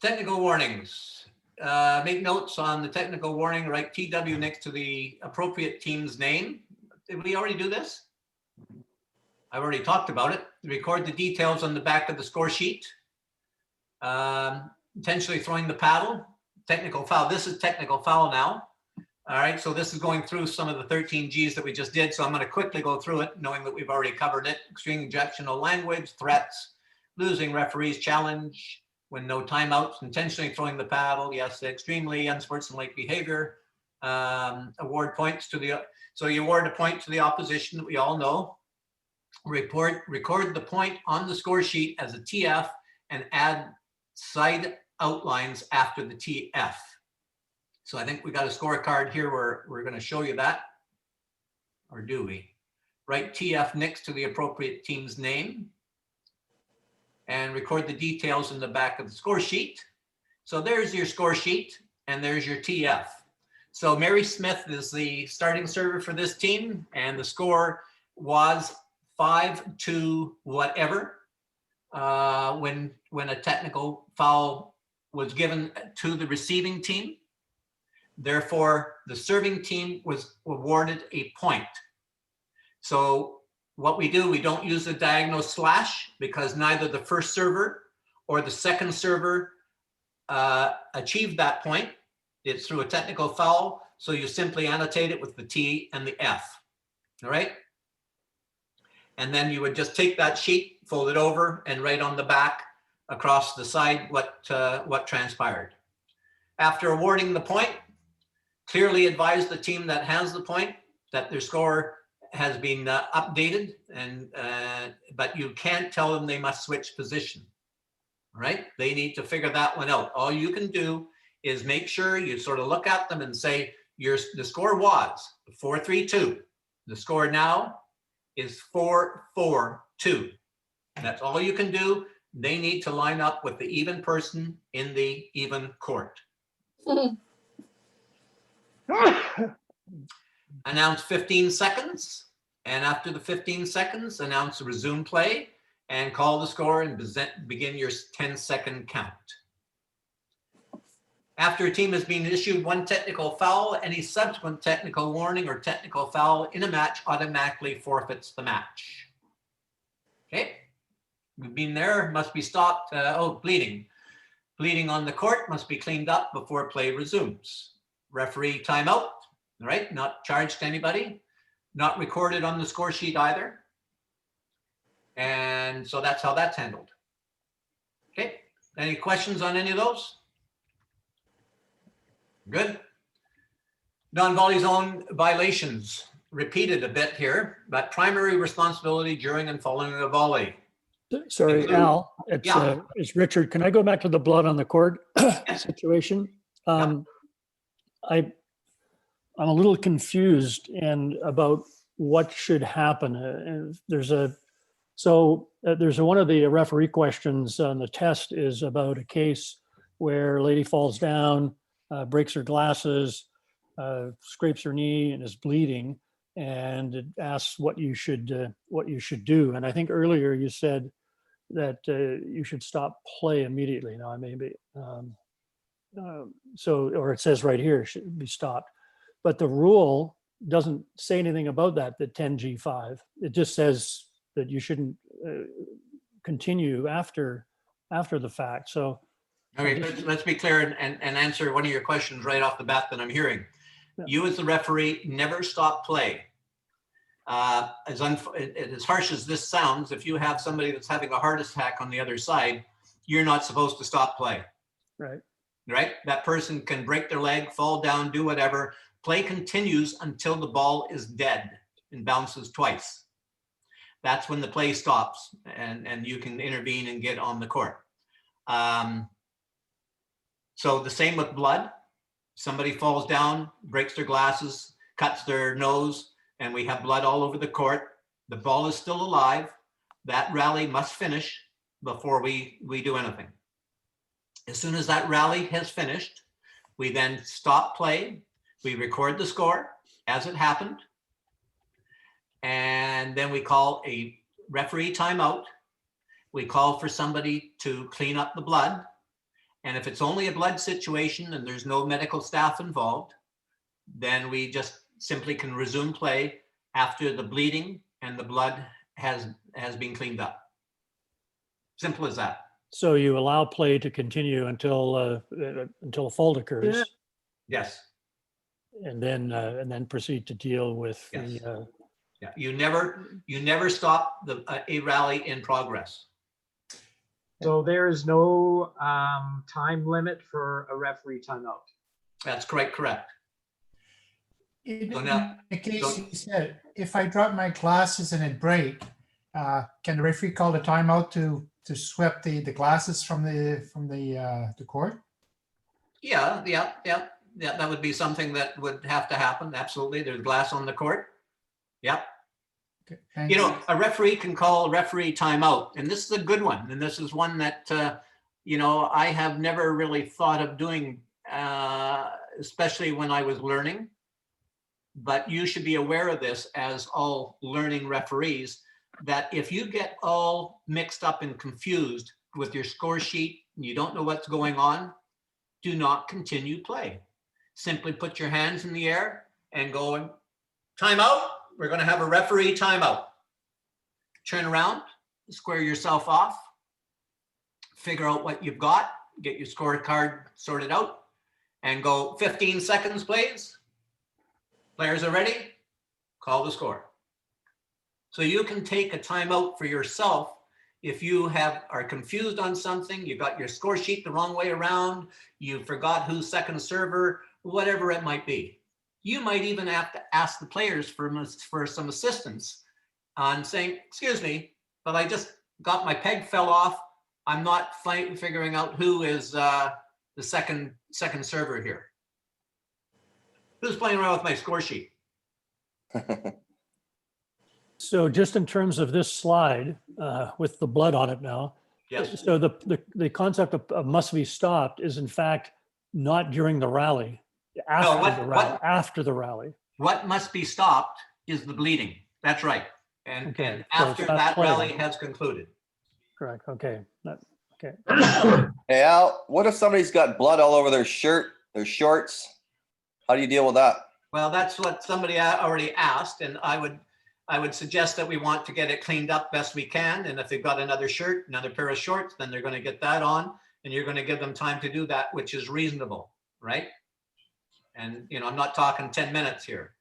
Technical warnings. Make notes on the technical warning, write TW next to the appropriate team's name. Did we already do this? I've already talked about it. Record the details on the back of the score sheet. Intentionally throwing the paddle. Technical foul. This is technical foul now. All right, so this is going through some of the 13 Gs that we just did. So I'm going to quickly go through it, knowing that we've already covered it. Extreme objectionable language, threats, losing referee's challenge, when no timeouts, intentionally throwing the paddle. Yes, extremely unsportsmanlike behavior. Award points to the, so you award a point to the opposition that we all know. Record the point on the score sheet as a TF and add side outlines after the TF. So I think we got a scorecard here where we're going to show you that. Or do we? Write TF next to the appropriate team's name and record the details in the back of the score sheet. So there's your score sheet and there's your TF. So Mary Smith is the starting server for this team and the score was 5-2 whatever when a technical foul was given to the receiving team. Therefore, the serving team was awarded a point. So what we do, we don't use the diagonal slash because neither the first server or the second server achieved that point. It's through a technical foul. So you simply annotate it with the T and the F. All right. And then you would just take that sheet, fold it over, and write on the back across the side what transpired. After awarding the point, clearly advise the team that has the point that their score has been updated, and but you can't tell them they must switch position. All right, they need to figure that one out. All you can do is make sure you sort of look at them and say, the score was 4-3-2. The score now is 4-4-2. That's all you can do. They need to line up with the even person in the even court. Announce 15 seconds, and after the 15 seconds, announce a resume play and call the score and begin your 10-second count. After a team has been issued one technical foul, any subsequent technical warning or technical foul in a match automatically forfeits the match. Okay, we've been there, must be stopped. Bleeding. Bleeding on the court must be cleaned up before play resumes. Referee timeout, right? Not charged to anybody, not recorded on the score sheet either. And so that's how that's handled. Okay, any questions on any of those? Good. Non-volley zone violations, repeated a bit here, but primary responsibility during and following a volley. Sorry, Al, it's Richard. Can I go back to the blood on the court situation? I'm a little confused about what should happen. There's one of the referee questions on the test is about a case where a lady falls down, breaks her glasses, scrapes her knee and is bleeding, and it asks what you should do. And I think earlier you said that you should stop play immediately. Now I may be or it says right here it should be stopped, but the rule doesn't say anything about that. The 10G5. It just says that you shouldn't continue after the fact. So. Okay, let's be clear and answer one of your questions right off the bat that I'm hearing. Yeah. You as the referee never stop play. As harsh as this sounds, if you have somebody that's having a heart attack on the other side, you're not supposed to stop play. Right. Right? That person can break their leg, fall down, do whatever. Play continues until the ball is dead and bounces twice. That's when the play stops and you can intervene and get on the court. So the same with blood. Somebody falls down, breaks their glasses, cuts their nose, and we have blood all over the court. The ball is still alive. That rally must finish before we do anything. As soon as that rally has finished, we then stop play. We record the score as it happened. And then we call a referee timeout. We call for somebody to clean up the blood. And if it's only a blood situation and there's no medical staff involved, then we just simply can resume play after the bleeding and the blood has been cleaned up. Simple as that. So you allow play to continue until a fault occurs, Yes. and then proceed to deal with Yes. the. Yeah. You never stop a rally in progress. So there is no time limit for a referee timeout. That's correct. In So now- the case so- you said, if I drop my glasses and it break, can the referee call the timeout to sweep the glasses from the court? Yeah. That would be something that would have to happen. Absolutely. There's glass on the court. Yep. Okay, thanks. You know, a referee can call a referee timeout, and this is a good one. And this is one that, I have never really thought of doing, especially when I was learning. But you should be aware of this, as all learning referees, that if you get all mixed up and confused with your score sheet and you don't know what's going on, do not continue play. Simply put your hands in the air and go, timeout. We're going to have a referee timeout. Turn around, square yourself off, figure out what you've got, get your scorecard sorted out, and go 15 seconds, please. Players are ready, call the score. So you can take a timeout for yourself if you are confused on something, you got your score sheet the wrong way around, you forgot who's second server, whatever it might be. You might even have to ask the players for some assistance on saying, excuse me, but I just got my peg fell off. I'm not figuring out who is the second server here. Who's playing around with my score sheet? So just in terms of this slide with the blood on it now, Yes. so the concept of must be stopped is in fact not during the rally, after the rally. What must be stopped is the bleeding. That's right. And, Okay, and so after stop that playing. rally has concluded. Correct. Okay. Okay. Hey Al, what if somebody's got blood all over their shirt, their shorts? How do you deal with that? Well, that's what somebody already asked, and I would suggest that we want to get it cleaned up best we can. And if they've got another shirt, another pair of shorts, then they're going to get that on, and you're going to give them time to do that, which is reasonable, right? And I'm not talking 10 minutes here.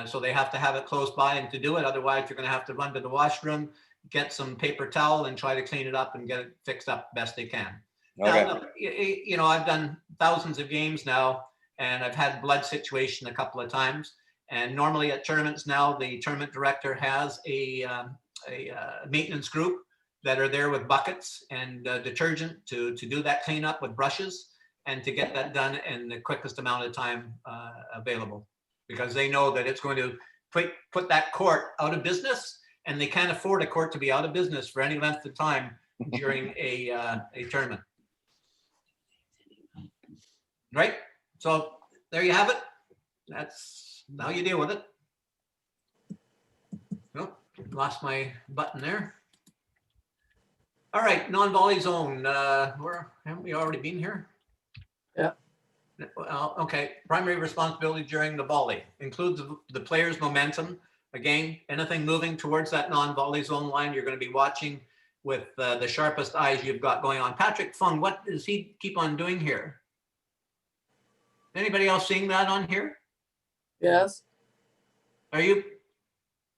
So they have to have it close by and to do it. Otherwise, you're going to have to run to the washroom, get some paper towel, and try to clean it up and get it fixed up best they can. Okay. Now, look, I've done thousands of games now, and I've had blood situation a couple of times. And normally at tournaments now, the tournament director has a maintenance group that are there with buckets and detergent to do that cleanup with brushes and to get that done in the quickest amount of time available, because they know that it's going to put that court out of business, and they can't afford a court to be out of business for any length of time during a tournament. Right? So there you have it. That's how you deal with it. Nope, lost my button there. All right, non-volley zone. Haven't we already been here? Yeah. Well, okay. Primary responsibility during the volley includes the player's momentum. Again, anything moving towards that non-volley zone line, you're going to be watching with the sharpest eyes you've got going on. Patrick Fung, what does he keep on doing here? Anybody else seeing that on here? Yes, Are you?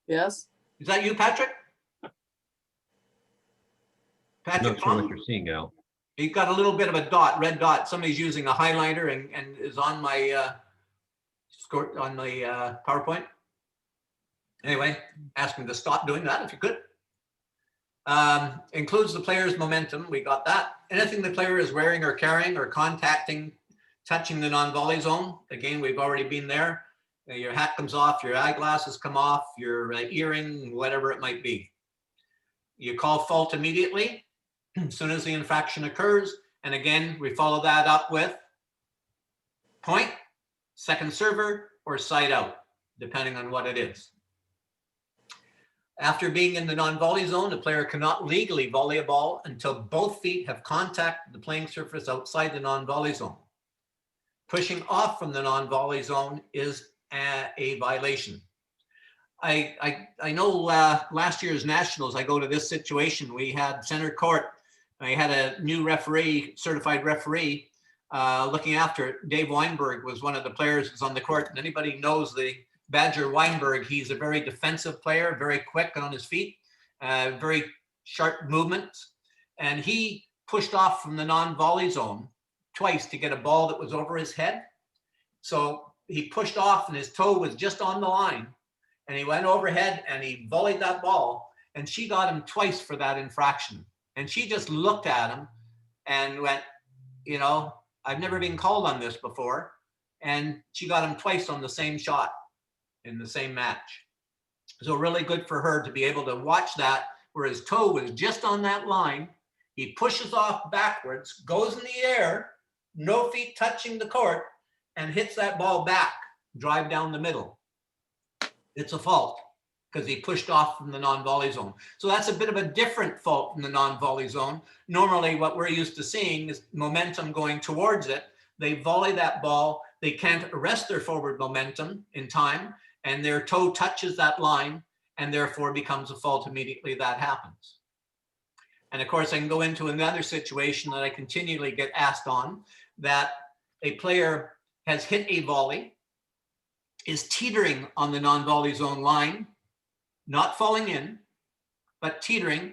yes. Is that you, Patrick? Not Patrick sure what Fung? you're seeing, Al. You've got a little bit of a dot, red dot. Somebody's using a highlighter and is on my score on my PowerPoint. Anyway, ask him to stop doing that if you could. Includes the player's momentum. We got that. Anything the player is wearing or carrying or contacting, touching the non-volley zone. Again, we've already been there. Your hat comes off, your eyeglasses come off, your earring, whatever it might be. You call fault immediately as soon as the infraction occurs. And again, we follow that up with point, second server, or side out, depending on what it is. After being in the non-volley zone, the player cannot legally volley a ball until both feet have contacted the playing surface outside the non-volley zone. Pushing off from the non-volley zone is a violation. I know last year's nationals, I go to this situation. We had center court. I had a new referee, certified referee, looking after it. Dave Weinberg was one of the players who's on the court. And anybody knows the Badger Weinberg, he's a very defensive player, very quick on his feet, very sharp movements. And he pushed off from the non-volley zone twice to get a ball that was over his head. So he pushed off and his toe was just on the line. And he went overhead and he volleyed that ball. And she got him twice for that infraction. And she just looked at him and went, you know, I've never been called on this before. And she got him twice on the same shot in the same match. So really good for her to be able to watch that where his toe was just on that line. He pushes off backwards, goes in the air, no feet touching the court, and hits that ball back, drive down the middle. It's a fault because he pushed off from the non-volley zone. So that's a bit of a different fault from the non-volley zone. Normally what we're used to seeing is momentum going towards it. They volley that ball. They can't arrest their forward momentum in time, and their toe touches that line and therefore becomes a fault immediately that happens. And of course, I can go into another situation that I continually get asked on, that a player has hit a volley, is teetering on the non-volley zone line, not falling in, but teetering.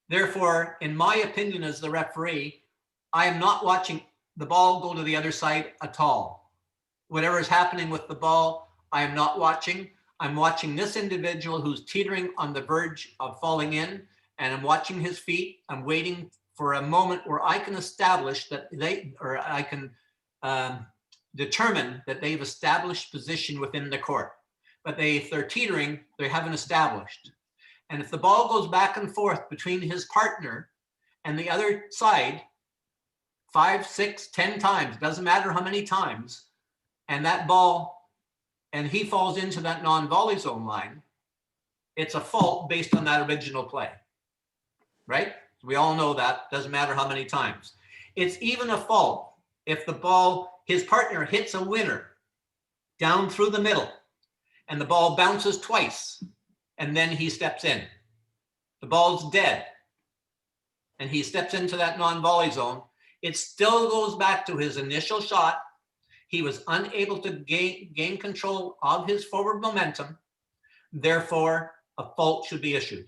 Therefore, in my opinion as the referee, I am not watching the ball go to the other side at all. Whatever is happening with the ball, I am not watching. I'm watching this individual who's teetering on the verge of falling in, and I'm watching his feet. I'm waiting for a moment where I can establish that I can determine that they've established position within the court. But if they're teetering, they haven't established. And if the ball goes back and forth between his partner and the other side, 5, 6, 10 times, doesn't matter how many times, and that ball, and he falls into that non-volley zone line, it's a fault based on that original play, right? We all know that, doesn't matter how many times. It's even a fault if the ball, his partner hits a winner down through the middle and the ball bounces twice and then he steps in. The ball's dead and he steps into that non-volley zone. It still goes back to his initial shot. He was unable to gain control of his forward momentum. Therefore, a fault should be issued.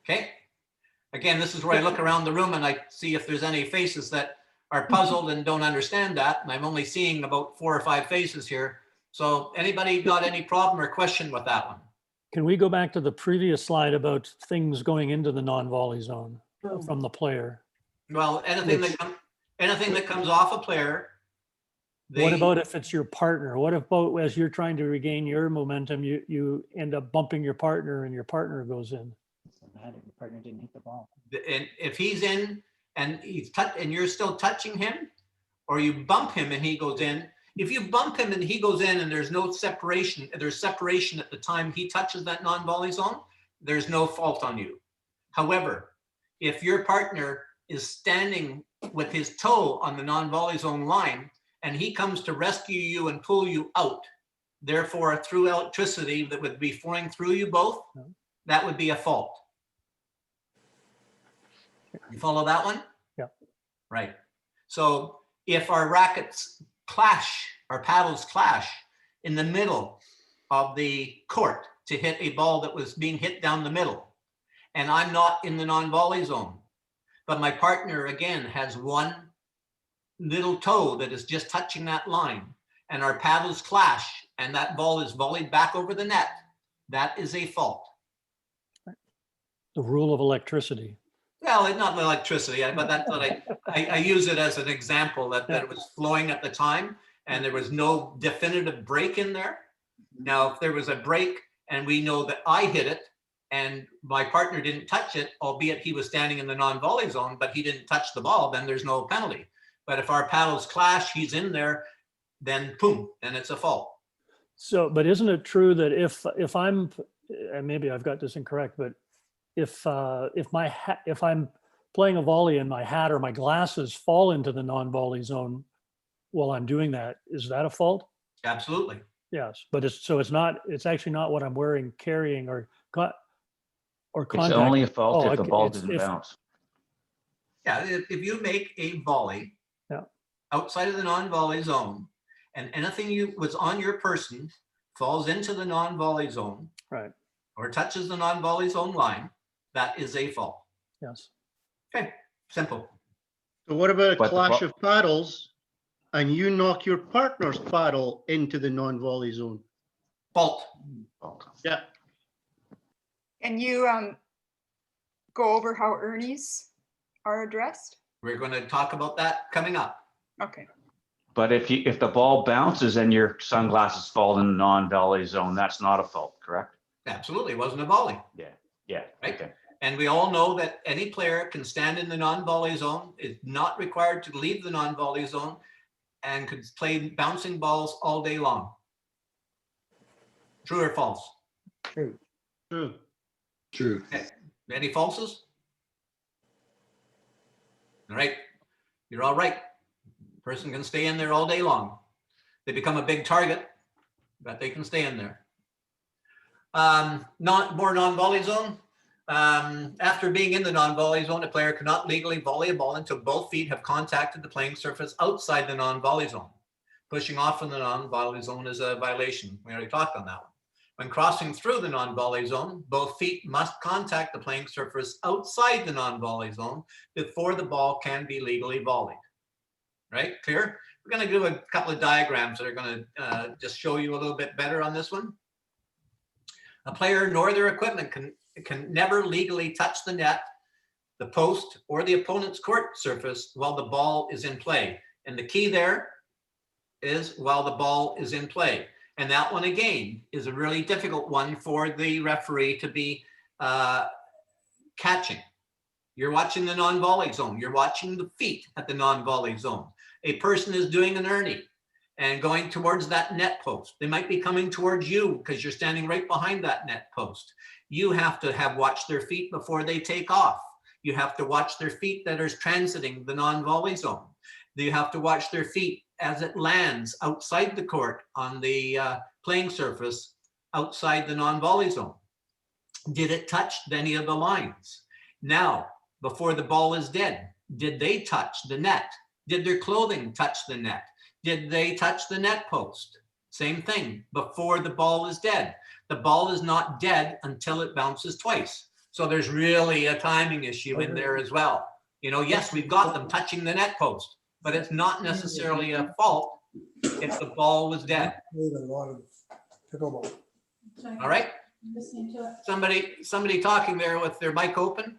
Okay. Again, this is where I look around the room and I see if there's any faces that are puzzled and don't understand that. And I'm only seeing about 4 or 5 faces here. So anybody got any problem or question with that one? Can we go back to the previous slide about things going into the non-volley zone from the player? Well, anything that comes off a player. What about if it's your partner? What about as you're trying to regain your momentum, you end up bumping your partner and your partner goes in? Your partner didn't hit the ball. And if he's in and and you're still touching him, or you bump him and he goes in, if you bump him and he goes in and there's no separation, there's separation at the time he touches that non-volley zone, there's no fault on you. However, if your partner is standing with his toe on the non-volley zone line and he comes to rescue you and pull you out, therefore through electricity that would be flowing through you both, that would be a fault. You follow that one? Yeah. Right. So if our rackets clash, our paddles clash in the middle of the court to hit a ball that was being hit down the middle, and I'm not in the non-volley zone, but my partner again has one little toe that is just touching that line, and our paddles clash and that ball is volleyed back over the net, that is a fault. The rule of electricity. Well, it's not electricity, but that's what I use it as an example that it was flowing at the time and there was no definitive break in there. Now, if there was a break and we know that I hit it and my partner didn't touch it, albeit he was standing in the non-volley zone, but he didn't touch the ball, then there's no penalty. But if our paddles clash, he's in there, then boom, then it's a fault. So, but isn't it true that if and maybe I've got this incorrect, but if if I'm playing a volley and my hat or my glasses fall into the non-volley zone while I'm doing that, is that a fault? Absolutely. Yes, but it's actually not what I'm wearing, carrying, or It's contact. only a fault Oh, if the okay, ball it's didn't if- bounce. Yeah, if you make a volley Yeah. outside of the non-volley zone and anything you was on your person falls into the non-volley zone Right, or touches the non-volley zone line, that is a fault. yes. Okay, simple. So what about a But the clash pro- of paddles and you knock your partner's paddle into the non-volley zone? Fault. Fault. Yeah. Can you go over how Ernie's are addressed? We're going to talk about that coming up. Okay. But if the ball bounces and your sunglasses fall in the non-volley zone, that's not a fault, correct? Absolutely, it wasn't a volley. Yeah. Right. Okay. And we all know that any player can stand in the non-volley zone, is not required to leave the non-volley zone, and could play bouncing balls all day long. True or false? True. True. Any falses? All right, you're all right. Person can stay in there all day long. They become a big target, but they can stay in there. More non-volley zone. After being in the non-volley zone, a player cannot legally volley a ball until both feet have contacted the playing surface outside the non-volley zone. Pushing off from the non-volley zone is a violation. We already talked on that one. When crossing through the non-volley zone, both feet must contact the playing surface outside the non-volley zone before the ball can be legally volleyed. Right? Clear? We're going to do a couple of diagrams that are going to just show you a little bit better on this one. A player nor their equipment can never legally touch the net, the post, or the opponent's court surface while the ball is in play. And the key there is while the ball is in play. And that one, again, is a really difficult one for the referee to be catching. You're watching the non-volley zone. You're watching the feet at the non-volley zone. A person is doing an Ernie and going towards that net post. They might be coming towards you because you're standing right behind that net post. You have to have watched their feet before they take off. You have to watch their feet that are transiting the non-volley zone. You have to watch their feet as it lands outside the court on the playing surface outside the non-volley zone. Did it touch any of the lines? Now, before the ball is dead, did they touch the net? Did their clothing touch the net? Did they touch the net post? Same thing, before the ball is dead. The ball is not dead until it bounces twice. So there's really a timing issue in there as well. You know, yes, we've got them touching the net post, but it's not necessarily a fault if the ball was dead. All right? Somebody talking there with their mic open.